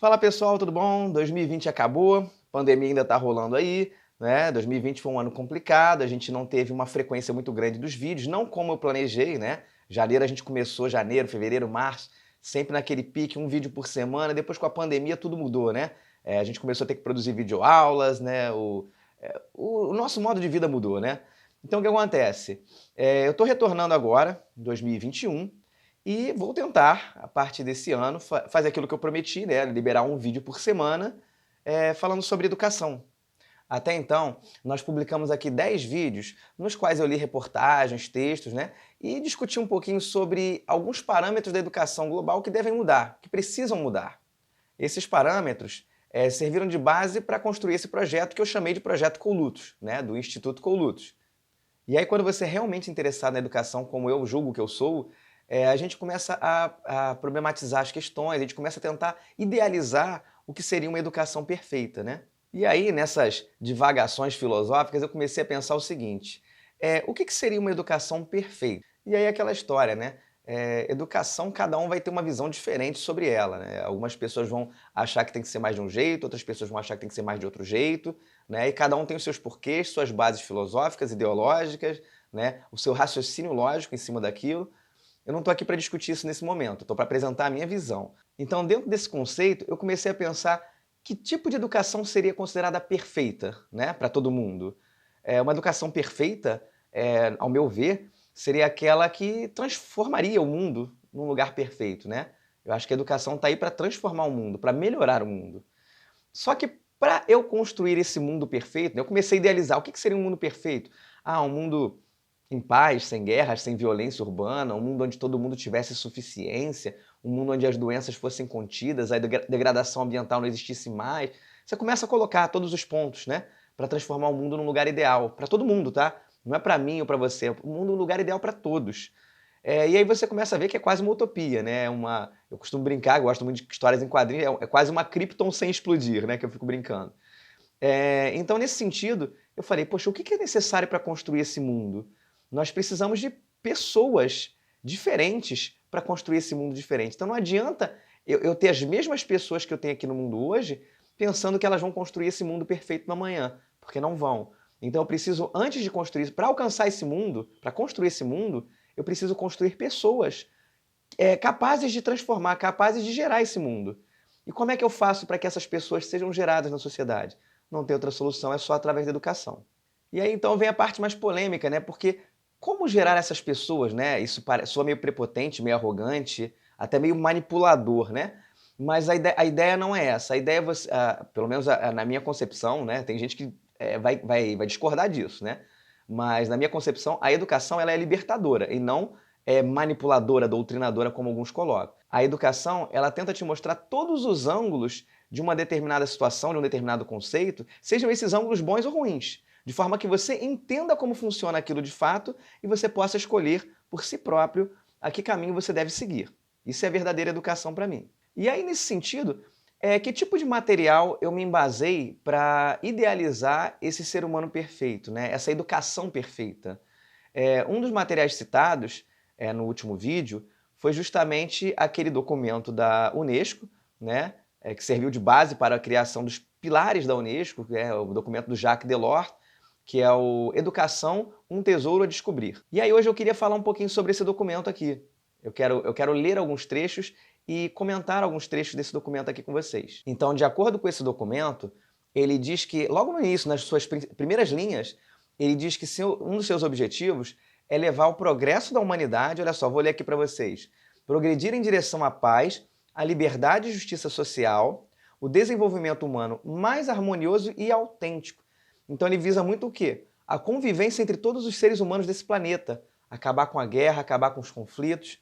Fala pessoal, tudo bom? 2020 acabou, pandemia ainda está rolando aí, né? 2020 foi um ano complicado, a gente não teve uma frequência muito grande dos vídeos, não como eu planejei, né? Janeiro a gente começou, janeiro, fevereiro, março, sempre naquele pique, um vídeo por semana, depois com a pandemia tudo mudou, né? A gente começou a ter que produzir videoaulas, né? O nosso modo de vida mudou, né? Então o que acontece? Eu estou retornando agora, em 2021, e vou tentar, a partir desse ano, fazer aquilo que eu prometi, né? Liberar um vídeo por semana falando sobre educação. Até então, nós publicamos aqui 10 vídeos nos quais eu li reportagens, textos, né? E discuti um pouquinho sobre alguns parâmetros da educação global que devem mudar, que precisam mudar. Esses parâmetros serviram de base para construir esse projeto que eu chamei de Projeto Colutos, né? Do Instituto Colutos. E aí, quando você é realmente interessado na educação, como eu julgo que eu sou, a gente começa a problematizar as questões, a gente começa a tentar idealizar o que seria uma educação perfeita, né? E aí, nessas divagações filosóficas, eu comecei a pensar o seguinte: o que seria uma educação perfeita? E aí, aquela história, né? Educação, cada um vai ter uma visão diferente sobre ela, né? Algumas pessoas vão achar que tem que ser mais de um jeito, outras pessoas vão achar que tem que ser mais de outro jeito, né? E cada um tem os seus porquês, suas bases filosóficas, ideológicas, né? O seu raciocínio lógico em cima daquilo. Eu não estou aqui para discutir isso nesse momento, estou para apresentar a minha visão. Então, dentro desse conceito, eu comecei a pensar que tipo de educação seria considerada perfeita, né, para todo mundo. Uma educação perfeita, ao meu ver, seria aquela que transformaria o mundo num lugar perfeito, né? Eu acho que a educação está aí para transformar o mundo, para melhorar o mundo. Só que para eu construir esse mundo perfeito, né, eu comecei a idealizar o que seria um mundo perfeito. Um mundo em paz, sem guerras, sem violência urbana, um mundo onde todo mundo tivesse suficiência, um mundo onde as doenças fossem contidas, a degradação ambiental não existisse mais. Você começa a colocar todos os pontos, né, para transformar o mundo num lugar ideal, para todo mundo, tá? Não é para mim ou para você, o mundo é um lugar ideal para todos. E aí você começa a ver que é quase uma utopia, né? Eu costumo brincar, gosto muito de histórias em quadrinhos, é quase uma Krypton sem explodir, né? Que eu fico brincando. Então, nesse sentido, eu falei, poxa, o que é necessário para construir esse mundo? Nós precisamos de pessoas diferentes para construir esse mundo diferente. Então não adianta eu ter as mesmas pessoas que eu tenho aqui no mundo hoje, pensando que elas vão construir esse mundo perfeito no amanhã, porque não vão. Então eu preciso, antes de construir, para alcançar esse mundo, para construir esse mundo, eu preciso construir pessoas capazes de transformar, capazes de gerar esse mundo. E como é que eu faço para que essas pessoas sejam geradas na sociedade? Não tem outra solução, é só através da educação. E aí então vem a parte mais polêmica, né? Porque como gerar essas pessoas, né? Isso soa meio prepotente, meio arrogante, até meio manipulador, né? Mas a ideia não é essa. A ideia é você, pelo menos na minha concepção, né? Tem gente que vai discordar disso, né? Mas na minha concepção, a educação ela é libertadora e não manipuladora, doutrinadora, como alguns colocam. A educação ela tenta te mostrar todos os ângulos de uma determinada situação, de um determinado conceito, sejam esses ângulos bons ou ruins, de forma que você entenda como funciona aquilo de fato e você possa escolher por si próprio a que caminho você deve seguir. Isso é a verdadeira educação para mim. E aí, nesse sentido, que tipo de material eu me embasei para idealizar esse ser humano perfeito, né? Essa educação perfeita? Um dos materiais citados no último vídeo foi justamente aquele documento da Unesco, né? Que serviu de base para a criação dos pilares da Unesco, que é o documento do Jacques Delors, que é o Educação, um Tesouro a Descobrir. E aí hoje eu queria falar um pouquinho sobre esse documento aqui. Eu quero ler alguns trechos e comentar alguns trechos desse documento aqui com vocês. Então, de acordo com esse documento, ele diz que, logo no início, nas suas primeiras linhas, ele diz que um dos seus objetivos é levar o progresso da humanidade, olha só, vou ler aqui para vocês, progredir em direção à paz, à liberdade e justiça social, o desenvolvimento humano mais harmonioso e autêntico. Então ele visa muito o quê? A convivência entre todos os seres humanos desse planeta, acabar com a guerra, acabar com os conflitos,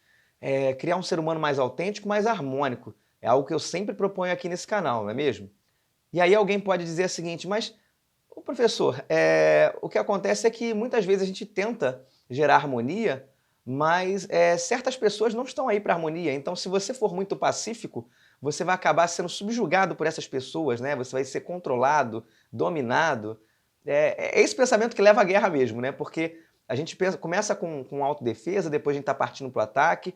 criar um ser humano mais autêntico, mais harmônico. É algo que eu sempre proponho aqui nesse canal, não é mesmo? E aí alguém pode dizer o seguinte, mas, professor, o que acontece é que muitas vezes a gente tenta gerar harmonia, mas certas pessoas não estão aí para harmonia. Então, se você for muito pacífico, você vai acabar sendo subjugado por essas pessoas, né? Você vai ser controlado, dominado. É esse pensamento que leva à guerra mesmo, né? Porque a gente começa com autodefesa, depois a gente está partindo para o ataque,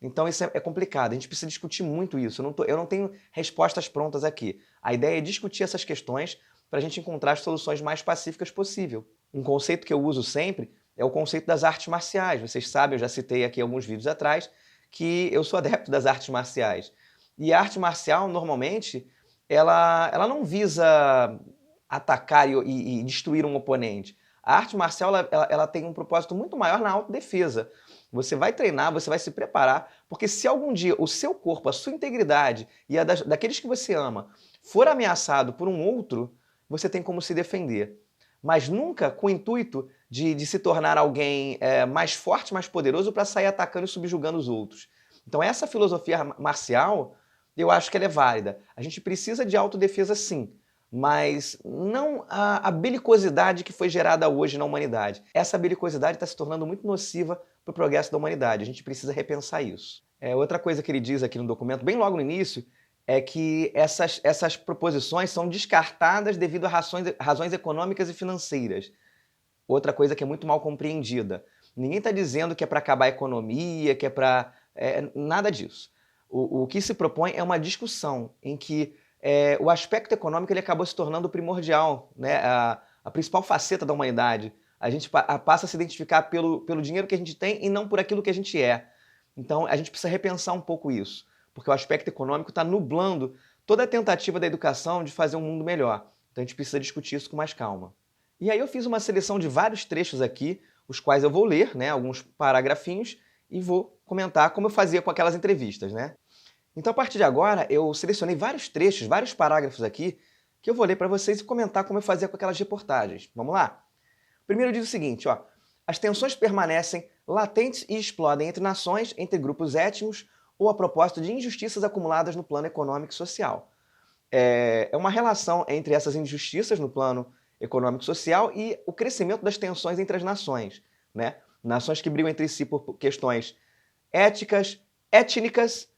Então isso é complicado, a gente precisa discutir muito isso. Eu não tenho respostas prontas aqui. A ideia é discutir essas questões para a gente encontrar as soluções mais pacíficas possível. Um conceito que eu uso sempre é o conceito das artes marciais. Vocês sabem, eu já citei aqui alguns vídeos atrás, que eu sou adepto das artes marciais. E a arte marcial, normalmente, ela não visa atacar e destruir um oponente. A arte marcial ela tem um propósito muito maior na autodefesa. Você vai treinar, você vai se preparar, porque se algum dia o seu corpo, a sua integridade e a daqueles que você ama for ameaçado por um outro, você tem como se defender. Mas nunca com o intuito de se tornar alguém mais forte, mais poderoso para sair atacando e subjugando os outros. Então essa filosofia marcial, eu acho que ela é válida. A gente precisa de autodefesa sim, mas não a belicosidade que foi gerada hoje na humanidade. Essa belicosidade está se tornando muito nociva para o progresso da humanidade. A gente precisa repensar isso. Outra coisa que ele diz aqui no documento, bem logo no início, é que essas proposições são descartadas devido a razões econômicas e financeiras. Outra coisa que é muito mal compreendida. Ninguém está dizendo que é para acabar a economia, que é para... nada disso. O que se propõe é uma discussão em que o aspecto econômico ele acabou se tornando primordial, né? A principal faceta da humanidade. A gente passa a se identificar pelo dinheiro que a gente tem e não por aquilo que a gente é. Então a gente precisa repensar um pouco isso, porque o aspecto econômico está nublando toda a tentativa da educação de fazer um mundo melhor. Então a gente precisa discutir isso com mais calma. E aí eu fiz uma seleção de vários trechos aqui, os quais eu vou ler, né, alguns paragrafinhos, e vou comentar como eu fazia com aquelas entrevistas, né? Então, a partir de agora, eu selecionei vários trechos, vários parágrafos aqui, que eu vou ler para vocês e comentar como eu fazia com aquelas reportagens. Vamos lá? Primeiro diz o seguinte, ó, as tensões permanecem latentes e explodem entre nações, entre grupos étnicos ou a propósito de injustiças acumuladas no plano econômico e social. É uma relação entre essas injustiças no plano econômico e social e o crescimento das tensões entre as nações, né? Nações que brigam entre si por questões éticas, étnicas,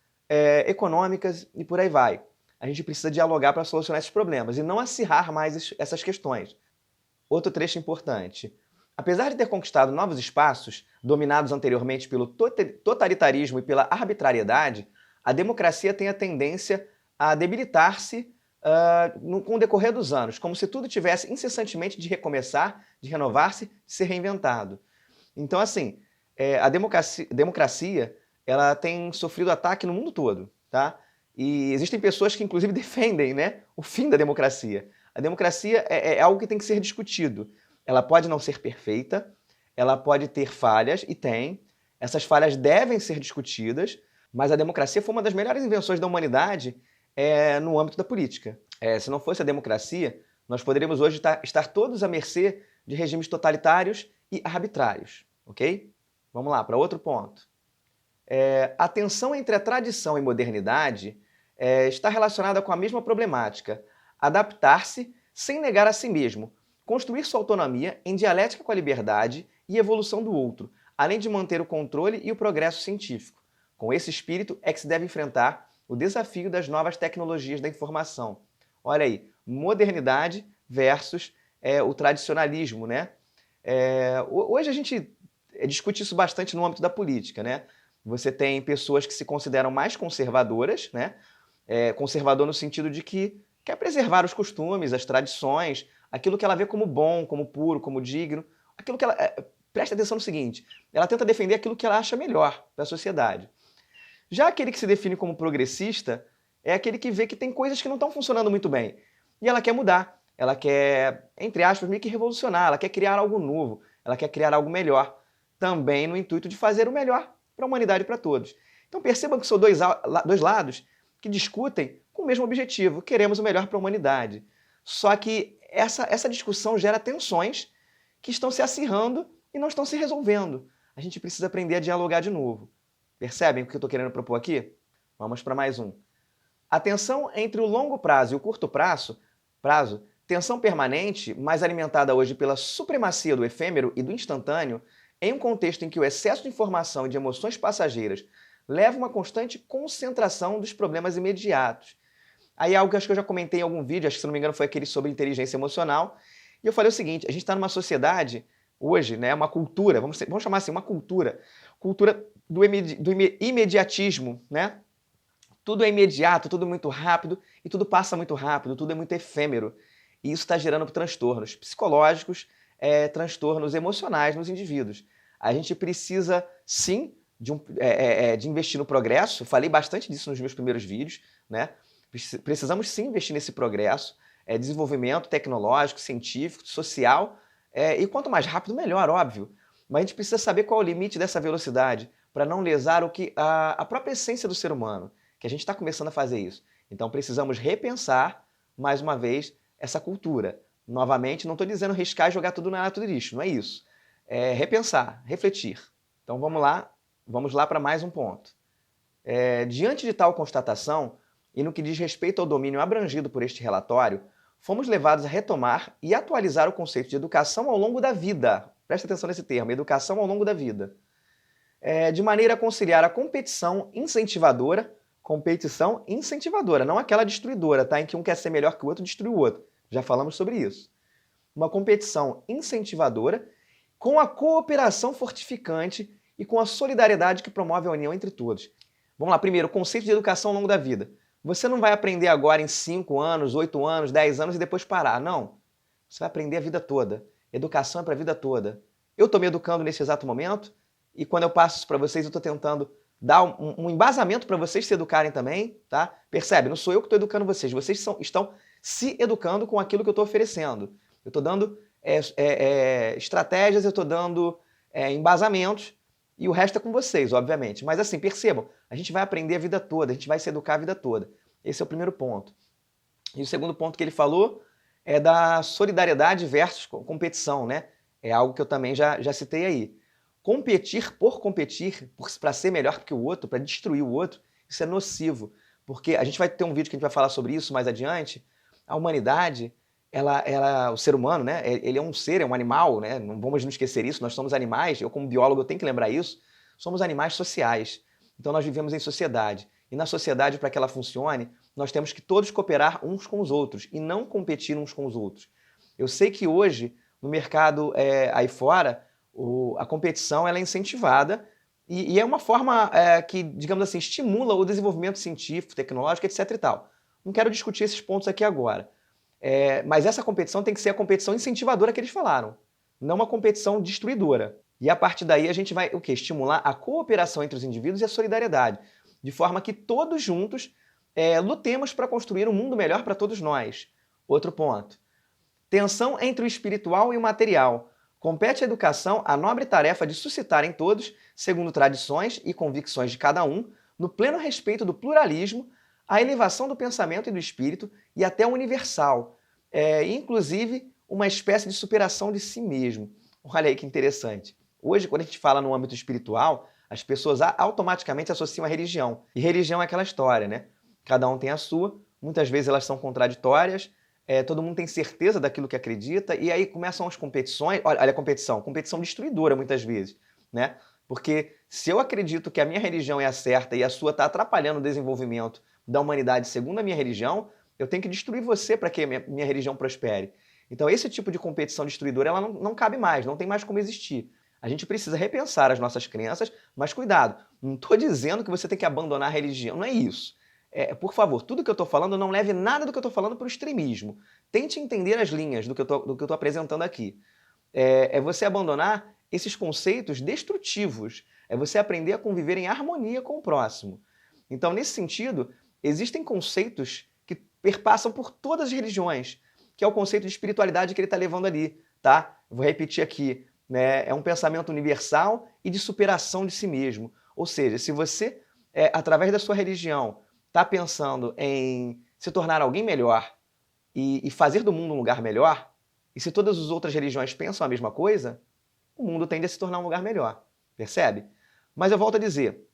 econômicas e por aí vai. A gente precisa dialogar para solucionar esses problemas e não acirrar mais essas questões. Outro trecho importante. Apesar de ter conquistado novos espaços, dominados anteriormente pelo totalitarismo e pela arbitrariedade, a democracia tem a tendência a debilitar-se com o decorrer dos anos, como se tudo tivesse incessantemente de recomeçar, de renovar-se, de ser reinventado. Então, assim, a democracia ela tem sofrido ataque no mundo todo, tá? E existem pessoas que, inclusive, defendem, né, o fim da democracia. A democracia é algo que tem que ser discutido. Ela pode não ser perfeita, ela pode ter falhas, e tem. Essas falhas devem ser discutidas, mas a democracia foi uma das melhores invenções da humanidade no âmbito da política. Se não fosse a democracia, nós poderíamos hoje estar todos à mercê de regimes totalitários e arbitrários, ok? Vamos lá, para outro ponto. A tensão entre a tradição e modernidade está relacionada com a mesma problemática. Adaptar-se sem negar a si mesmo, construir sua autonomia em dialética com a liberdade e evolução do outro, além de manter o controle e o progresso científico. Com esse espírito é que se deve enfrentar o desafio das novas tecnologias da informação. Olha aí, modernidade versus o tradicionalismo, né? Hoje a gente discute isso bastante no âmbito da política, né? Você tem pessoas que se consideram mais conservadoras, né? Conservador no sentido de que quer preservar os costumes, as tradições, aquilo que ela vê como bom, como puro, como digno, aquilo que ela... presta atenção no seguinte, ela tenta defender aquilo que ela acha melhor para a sociedade. Já aquele que se define como progressista é aquele que vê que tem coisas que não estão funcionando muito bem. E ela quer mudar, ela quer, entre aspas, meio que revolucionar, ela quer criar algo novo, ela quer criar algo melhor, também no intuito de fazer o melhor para a humanidade e para todos. Então percebam que são dois lados que discutem com o mesmo objetivo, queremos o melhor para a humanidade. Só que essa discussão gera tensões que estão se acirrando e não estão se resolvendo. A gente precisa aprender a dialogar de novo. Percebem o que eu estou querendo propor aqui? Vamos para mais um. A tensão entre o longo prazo e o curto prazo, tensão permanente, mais alimentada hoje pela supremacia do efêmero e do instantâneo, em um contexto em que o excesso de informação e de emoções passageiras leva a uma constante concentração dos problemas imediatos. Aí algo que acho que eu já comentei em algum vídeo, acho que se não me engano foi aquele sobre inteligência emocional, e eu falei o seguinte, a gente está numa sociedade hoje, né, uma cultura, vamos chamar assim, uma cultura do imediatismo, né? Tudo é imediato, tudo muito rápido e tudo passa muito rápido, tudo é muito efêmero. E isso está gerando transtornos psicológicos, transtornos emocionais nos indivíduos. A gente precisa, sim, de investir no progresso. Falei bastante disso nos meus primeiros vídeos, né? Precisamos sim investir nesse progresso, desenvolvimento tecnológico, científico, social, e quanto mais rápido, melhor, óbvio. Mas a gente precisa saber qual é o limite dessa velocidade para não lesar a própria essência do ser humano, que a gente está começando a fazer isso. Então precisamos repensar, mais uma vez, essa cultura. Novamente, não estou dizendo riscar e jogar tudo na lata de lixo, não é isso. É repensar, refletir. Então vamos lá para mais um ponto. Diante de tal constatação, e no que diz respeito ao domínio abrangido por este relatório, fomos levados a retomar e atualizar o conceito de educação ao longo da vida. Presta atenção nesse termo, educação ao longo da vida. De maneira a conciliar a competição incentivadora, não aquela destruidora, tá? Em que um quer ser melhor que o outro, destrui o outro. Já falamos sobre isso. Uma competição incentivadora com a cooperação fortificante e com a solidariedade que promove a união entre todos. Vamos lá, primeiro, o conceito de educação ao longo da vida. Você não vai aprender agora em 5 anos, 8 anos, 10 anos e depois parar, não. Você vai aprender a vida toda. Educação é para a vida toda. Eu estou me educando nesse exato momento e quando eu passo isso para vocês, eu estou tentando dar um embasamento para vocês se educarem também, tá? Percebe? Não sou eu que estou educando vocês. Vocês estão se educando com aquilo que eu estou oferecendo. Eu estou dando estratégias, eu estou dando embasamentos e o resto é com vocês, obviamente. Mas assim, percebam, a gente vai aprender a vida toda, a gente vai se educar a vida toda. Esse é o primeiro ponto. E o segundo ponto que ele falou é da solidariedade versus competição, né? É algo que eu também já citei aí. Competir, para ser melhor que o outro, para destruir o outro, isso é nocivo. Porque a gente vai ter um vídeo que a gente vai falar sobre isso mais adiante. A humanidade, o ser humano, né? Ele é um ser, é um animal, né? Não vamos nos esquecer isso, nós somos animais, eu como biólogo eu tenho que lembrar isso, somos animais sociais. Então nós vivemos em sociedade. E na sociedade, para que ela funcione, nós temos que todos cooperar uns com os outros e não competir uns com os outros. Eu sei que hoje, no mercado aí fora, a competição ela é incentivada e é uma forma que, digamos assim, estimula o desenvolvimento científico, tecnológico, etc e tal. Não quero discutir esses pontos aqui agora. Mas essa competição tem que ser a competição incentivadora que eles falaram, não uma competição destruidora. E a partir daí a gente vai estimular a cooperação entre os indivíduos e a solidariedade, de forma que todos juntos lutemos para construir um mundo melhor para todos nós. Outro ponto. Tensão entre o espiritual e o material. Compete à educação a nobre tarefa de suscitar em todos, segundo tradições e convicções de cada um, no pleno respeito do pluralismo, a elevação do pensamento e do espírito e até o universal, inclusive uma espécie de superação de si mesmo. Olha aí que interessante. Hoje, quando a gente fala no âmbito espiritual, as pessoas automaticamente associam a religião. E religião é aquela história, né? Cada um tem a sua, muitas vezes elas são contraditórias, todo mundo tem certeza daquilo que acredita, e aí começam as competições. Olha a competição destruidora muitas vezes, né? Porque se eu acredito que a minha religião é a certa e a sua está atrapalhando o desenvolvimento da humanidade segundo a minha religião, eu tenho que destruir você para que a minha religião prospere. Então esse tipo de competição destruidora ela não cabe mais, não tem mais como existir. A gente precisa repensar as nossas crenças, mas cuidado, não estou dizendo que você tem que abandonar a religião, não é isso. Por favor, tudo que eu estou falando, não leve nada do que eu estou falando para o extremismo. Tente entender as linhas do que eu estou apresentando aqui. É você abandonar esses conceitos destrutivos. É você aprender a conviver em harmonia com o próximo. Então, nesse sentido, existem conceitos que perpassam por todas as religiões, que é o conceito de espiritualidade que ele está levando ali, tá? Vou repetir aqui, né? É um pensamento universal e de superação de si mesmo. Ou seja, se você, através da sua religião, está pensando em se tornar alguém melhor e fazer do mundo um lugar melhor, e se todas as outras religiões pensam a mesma coisa, o mundo tende a se tornar um lugar melhor. Percebe? Mas eu volto a dizer,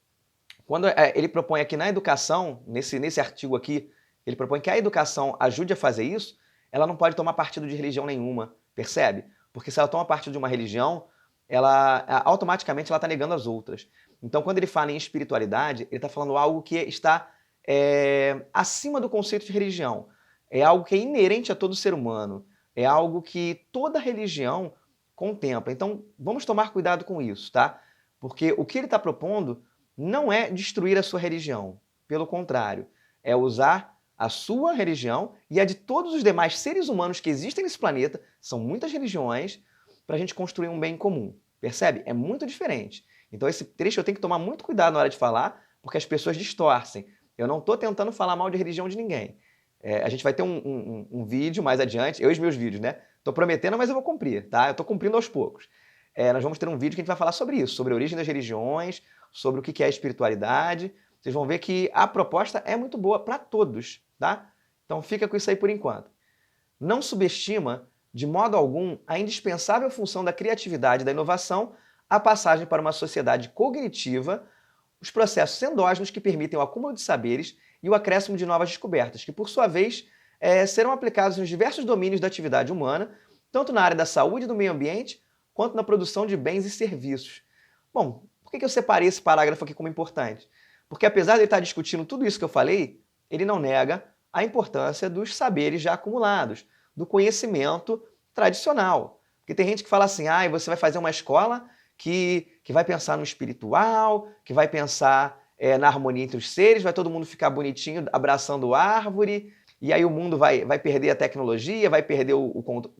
quando ele propõe aqui na educação, nesse artigo aqui, ele propõe que a educação ajude a fazer isso, ela não pode tomar partido de religião nenhuma, percebe? Porque se ela toma partido de uma religião, automaticamente ela está negando as outras. Então, quando ele fala em espiritualidade, ele está falando algo que está acima do conceito de religião. É algo que é inerente a todo ser humano. É algo que toda religião contempla. Então, vamos tomar cuidado com isso, tá? Porque o que ele está propondo não é destruir a sua religião. Pelo contrário, é usar a sua religião e a de todos os demais seres humanos que existem nesse planeta, são muitas religiões, para a gente construir um bem comum. Percebe? É muito diferente. Então esse trecho eu tenho que tomar muito cuidado na hora de falar, porque as pessoas distorcem. Eu não estou tentando falar mal de religião de ninguém. A gente vai ter um vídeo mais adiante, eu e os meus vídeos, né? Estou prometendo, mas eu vou cumprir, tá? Eu estou cumprindo aos poucos. Nós vamos ter um vídeo que a gente vai falar sobre isso, sobre a origem das religiões, sobre o que é a espiritualidade. Vocês vão ver que a proposta é muito boa para todos, tá? Então fica com isso aí por enquanto. Não subestima, de modo algum, a indispensável função da criatividade e da inovação, a passagem para uma sociedade cognitiva, os processos endógenos que permitem o acúmulo de saberes e o acréscimo de novas descobertas, que, por sua vez, serão aplicados nos diversos domínios da atividade humana, tanto na área da saúde e do meio ambiente, quanto na produção de bens e serviços. Bom, por que eu separei esse parágrafo aqui como importante? Porque apesar de ele estar discutindo tudo isso que eu falei, ele não nega a importância dos saberes já acumulados, do conhecimento tradicional. Porque tem gente que fala assim, você vai fazer uma escola que vai pensar no espiritual, que vai pensar na harmonia entre os seres, vai todo mundo ficar bonitinho abraçando árvore, e aí o mundo vai perder a tecnologia, vai perder o controle.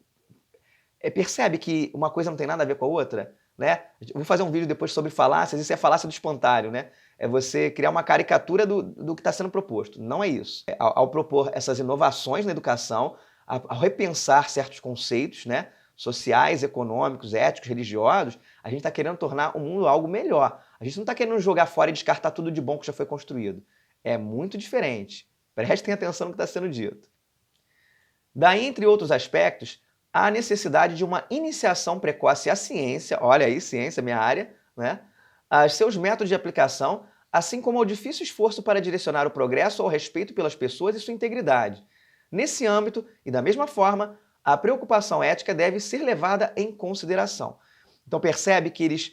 Percebe que uma coisa não tem nada a ver com a outra? Né? Eu vou fazer um vídeo depois sobre falácias, isso é falácia do espantalho, né? É você criar uma caricatura do que está sendo proposto. Não é isso. Ao propor essas inovações na educação, ao repensar certos conceitos, né, sociais, econômicos, éticos, religiosos, a gente está querendo tornar o mundo algo melhor. A gente não está querendo jogar fora e descartar tudo de bom que já foi construído. É muito diferente. Prestem atenção no que está sendo dito. Daí, entre outros aspectos, há a necessidade de uma iniciação precoce à ciência, olha aí, ciência, minha área, né? A seus métodos de aplicação, assim como ao difícil esforço para direcionar o progresso ao respeito pelas pessoas e sua integridade. Nesse âmbito, e da mesma forma, a preocupação ética deve ser levada em consideração. Então percebe que eles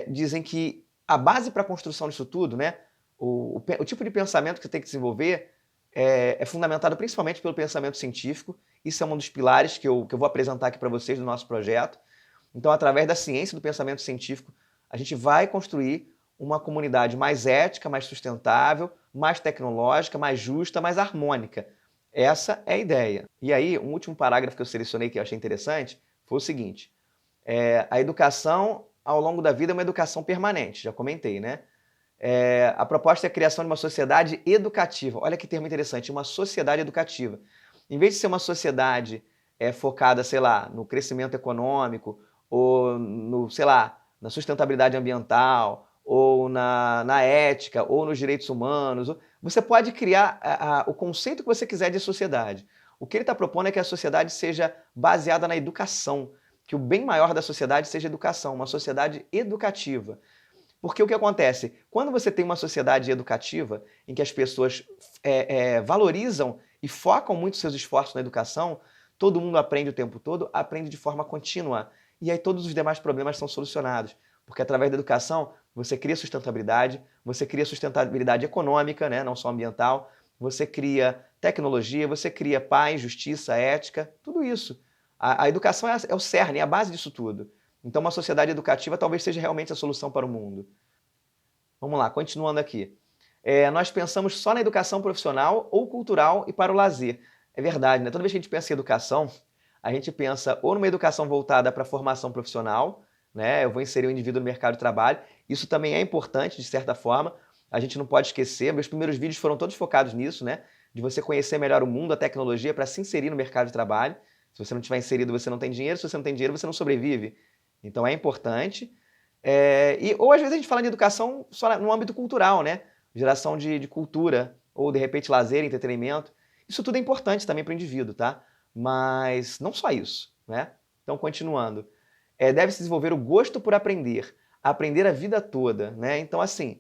dizem que a base para a construção disso tudo, né, o tipo de pensamento que você tem que desenvolver é fundamentado principalmente pelo pensamento científico. Isso é um dos pilares que eu vou apresentar aqui para vocês do nosso projeto. Então, através da ciência e do pensamento científico, a gente vai construir uma comunidade mais ética, mais sustentável, mais tecnológica, mais justa, mais harmônica. Essa é a ideia. E aí, um último parágrafo que eu selecionei que eu achei interessante foi o seguinte. A educação ao longo da vida é uma educação permanente, já comentei, né? A proposta é a criação de uma sociedade educativa. Olha que termo interessante, uma sociedade educativa. Em vez de ser uma sociedade focada, sei lá, no crescimento econômico, ou no, sei lá, na sustentabilidade ambiental, ou na ética, ou nos direitos humanos, você pode criar o conceito que você quiser de sociedade. O que ele está propondo é que a sociedade seja baseada na educação, que o bem maior da sociedade seja a educação, uma sociedade educativa. Porque o que acontece? Quando você tem uma sociedade educativa, em que as pessoas valorizam e focam muito seus esforços na educação, todo mundo aprende o tempo todo, aprende de forma contínua. E aí todos os demais problemas são solucionados. Porque através da educação, você cria sustentabilidade econômica, né? Não só ambiental, você cria tecnologia, você cria paz, justiça, ética, tudo isso. A educação é o cerne, é a base disso tudo. Então uma sociedade educativa talvez seja realmente a solução para o mundo. Vamos lá, continuando aqui. Nós pensamos só na educação profissional ou cultural e para o lazer. É verdade, né? Toda vez que a gente pensa em educação, a gente pensa ou numa educação voltada para a formação profissional, né? Eu vou inserir o indivíduo no mercado de trabalho. Isso também é importante, de certa forma. A gente não pode esquecer. Meus primeiros vídeos foram todos focados nisso, né? De você conhecer melhor o mundo, a tecnologia, para se inserir no mercado de trabalho. Se você não tiver inserido, você não tem dinheiro. Se você não tem dinheiro, você não sobrevive. Então é importante. Ou às vezes a gente fala de educação só no âmbito cultural, né? Geração de cultura, ou de repente lazer, entretenimento. Isso tudo é importante também para o indivíduo, tá? Mas não só isso, né? Então, continuando. Deve-se desenvolver o gosto por aprender a vida toda, né? Então, assim,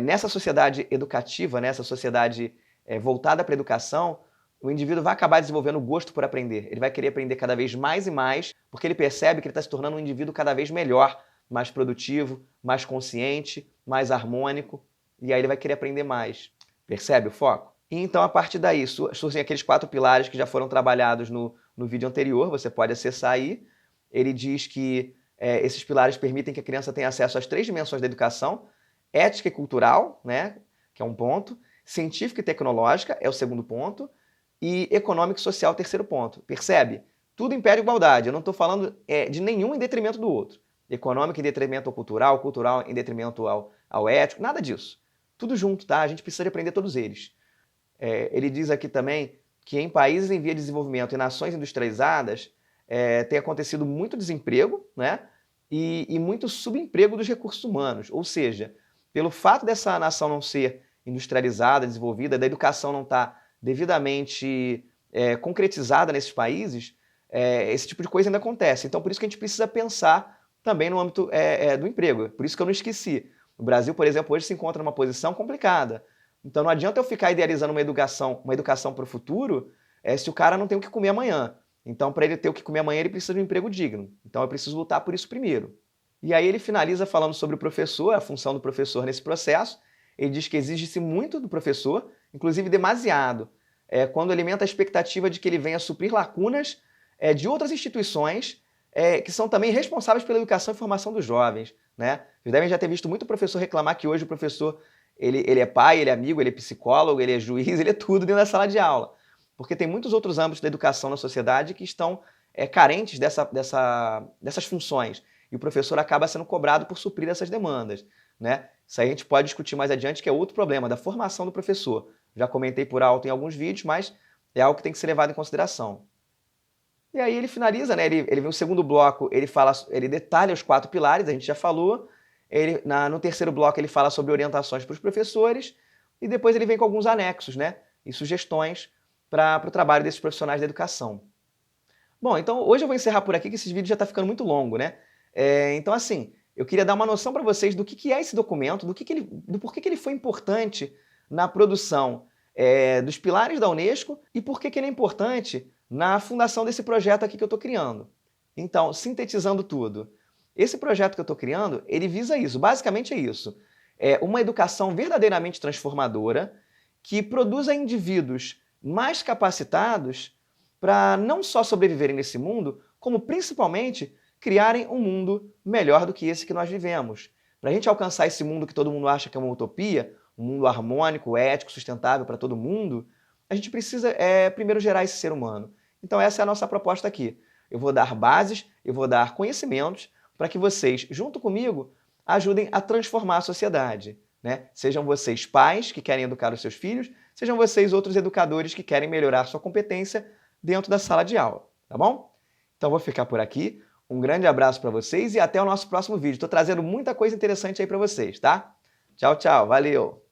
nessa sociedade educativa, nessa sociedade voltada para a educação, o indivíduo vai acabar desenvolvendo o gosto por aprender. Ele vai querer aprender cada vez mais e mais, porque ele percebe que ele está se tornando um indivíduo cada vez melhor, mais produtivo, mais consciente, mais harmônico, e aí ele vai querer aprender mais. Percebe o foco? E então, a partir daí, surgem aqueles 4 pilares que já foram trabalhados no vídeo anterior, você pode acessar aí. Ele diz que Esses pilares permitem que a criança tenha acesso às 3 dimensões da educação: ética e cultural, né, que é um ponto, científica e tecnológica é o segundo ponto, e econômico e social, terceiro ponto. Percebe? Tudo impede igualdade. Eu não estou falando de nenhum em detrimento do outro. Econômico em detrimento ao cultural, cultural em detrimento ao ético, nada disso. Tudo junto, tá? A gente precisa de aprender todos eles. Ele diz aqui também que em países em via de desenvolvimento e nações industrializadas tem acontecido muito desemprego, né? E muito subemprego dos recursos humanos. Ou seja, pelo fato dessa nação não ser industrializada, desenvolvida, da educação não estar devidamente concretizada nesses países, esse tipo de coisa ainda acontece. Então, por isso que a gente precisa pensar também no âmbito do emprego. Por isso que eu não esqueci. O Brasil, por exemplo, hoje se encontra numa posição complicada. Então, não adianta eu ficar idealizando uma educação para o futuro se o cara não tem o que comer amanhã. Então, para ele ter o que comer amanhã, ele precisa de um emprego digno. Então, eu preciso lutar por isso primeiro. E aí ele finaliza falando sobre o professor, a função do professor nesse processo. Ele diz que exige-se muito do professor, inclusive demasiado, quando alimenta a expectativa de que ele venha suprir lacunas de outras instituições que são também responsáveis pela educação e formação dos jovens, né? Vocês devem já ter visto muito professor reclamar que hoje o professor ele é pai, ele é amigo, ele é psicólogo, ele é juiz, ele é tudo dentro da sala de aula. Porque tem muitos outros âmbitos da educação na sociedade que estão carentes dessas funções. E o professor acaba sendo cobrado por suprir essas demandas, né? Isso aí a gente pode discutir mais adiante, que é outro problema, da formação do professor. Já comentei por alto em alguns vídeos, mas é algo que tem que ser levado em consideração. E aí ele finaliza, né? Ele vem o segundo bloco, ele detalha os 4 pilares, a gente já falou. No terceiro bloco ele fala sobre orientações para os professores, e depois ele vem com alguns anexos, né? E sugestões para o trabalho desses profissionais da educação. Bom, então hoje eu vou encerrar por aqui, que esse vídeo já está ficando muito longo, né? Então, assim, eu queria dar uma noção para vocês do que é esse documento, do porquê que ele foi importante na produção dos pilares da Unesco e por que ele é importante na fundação desse projeto aqui que eu estou criando. Então, sintetizando tudo, esse projeto que eu estou criando, ele visa isso, basicamente é isso. É uma educação verdadeiramente transformadora que produza indivíduos mais capacitados para não só sobreviverem nesse mundo, como principalmente criarem um mundo melhor do que esse que nós vivemos. Para a gente alcançar esse mundo que todo mundo acha que é uma utopia, um mundo harmônico, ético, sustentável para todo mundo, a gente precisa primeiro gerar esse ser humano. Então essa é a nossa proposta aqui. Eu vou dar bases, eu vou dar conhecimentos para que vocês, junto comigo, ajudem a transformar a sociedade, né? Sejam vocês pais que querem educar os seus filhos, sejam vocês outros educadores que querem melhorar sua competência dentro da sala de aula, tá bom? Então vou ficar por aqui. Um grande abraço para vocês e até o nosso próximo vídeo. Estou trazendo muita coisa interessante aí para vocês, tá? Tchau, tchau. Valeu!